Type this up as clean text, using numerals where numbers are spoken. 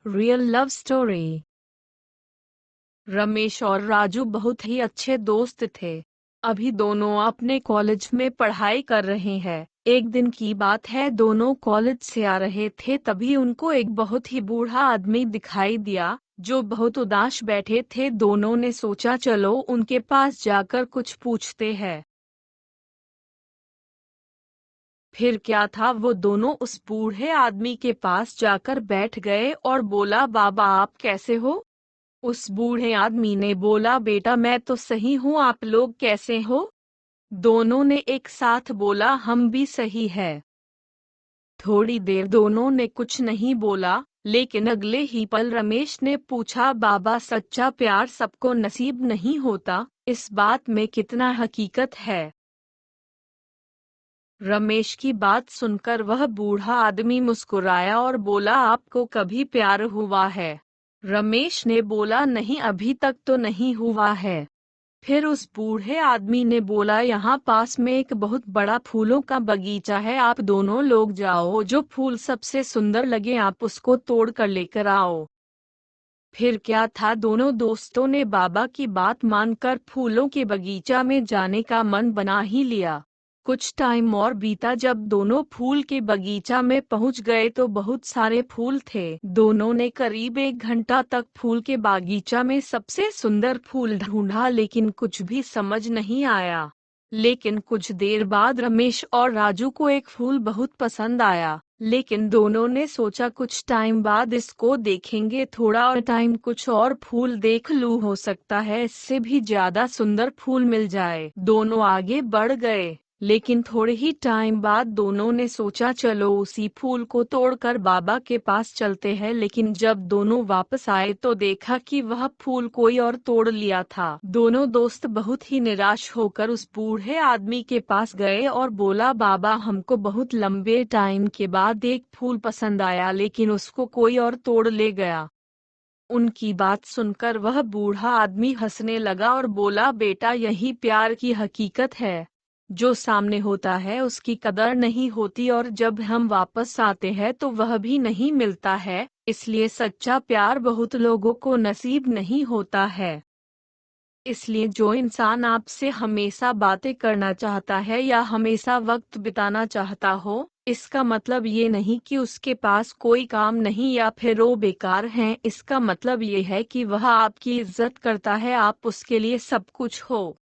Real love story. Ramesh और राजू बहुत ही अच्छे दोस्त थे। अभी दोनों अपने कॉलेज में पढ़ाई कर रहे हैं। एक दिन की बात है, दोनों कॉलेज से आ रहे थे, तभी उनको एक बहुत ही बूढ़ा आदमी दिखाई दिया जो बहुत उदास बैठे थे। दोनों ने सोचा चलो उनके पास जाकर कुछ पूछते हैं। फिर क्या था, वो दोनों उस बूढ़े आदमी के पास जाकर बैठ गए और बोला, बाबा आप कैसे हो? उस बूढ़े आदमी ने बोला, बेटा मैं तो सही हूँ, आप लोग कैसे हो? दोनों ने एक साथ बोला, हम भी सही है। थोड़ी देर दोनों ने कुछ नहीं बोला, लेकिन अगले ही पल रमेश ने पूछा, बाबा सच्चा प्यार सबको नसीब नहीं होता, इस बात में कितना हकीकत है? रमेश की बात सुनकर वह बूढ़ा आदमी मुस्कुराया और बोला, आपको कभी प्यार हुआ है? रमेश ने बोला, नहीं अभी तक तो नहीं हुआ है। फिर उस बूढ़े आदमी ने बोला, यहाँ पास में एक बहुत बड़ा फूलों का बगीचा है, आप दोनों लोग जाओ, जो फूल सबसे सुंदर लगे आप उसको तोड़ कर लेकर आओ। फिर क्या था, दोनों दोस्तों ने बाबा की बात मानकर फूलों के बगीचा में जाने का मन बना ही लिया। कुछ टाइम और बीता, जब दोनों फूल के बगीचा में पहुंच गए तो बहुत सारे फूल थे। दोनों ने करीब 1 घंटा तक फूल के बागीचा में सबसे सुंदर फूल ढूंढा, लेकिन कुछ भी समझ नहीं आया। लेकिन कुछ देर बाद रमेश और राजू को एक फूल बहुत पसंद आया, लेकिन दोनों ने सोचा कुछ टाइम बाद इसको देखेंगे, थोड़ा और टाइम, कुछ और फूल देख लूं, हो सकता है इससे भी ज्यादा सुंदर फूल मिल जाए। दोनों आगे बढ़ गए, लेकिन थोड़े ही टाइम बाद दोनों ने सोचा चलो उसी फूल को तोड़कर बाबा के पास चलते हैं। लेकिन जब दोनों वापस आए तो देखा कि वह फूल कोई और तोड़ लिया था। दोनों दोस्त बहुत ही निराश होकर उस बूढ़े आदमी के पास गए और बोला, बाबा हमको बहुत लंबे टाइम के बाद एक फूल पसंद आया, लेकिन उसको कोई और तोड़ ले गया। उनकी बात सुनकर वह बूढ़ा आदमी हंसने लगा और बोला, बेटा यही प्यार की हकीकत है। जो सामने होता है उसकी कदर नहीं होती, और जब हम वापस आते हैं तो वह भी नहीं मिलता है। इसलिए सच्चा प्यार बहुत लोगों को नसीब नहीं होता है। इसलिए जो इंसान आपसे हमेशा बातें करना चाहता है या हमेशा वक्त बिताना चाहता हो, इसका मतलब ये नहीं कि उसके पास कोई काम नहीं या फिर वो बेकार हैं। इसका मतलब ये है कि वह आपकी इज्जत करता है, आप उसके लिए सब कुछ हो।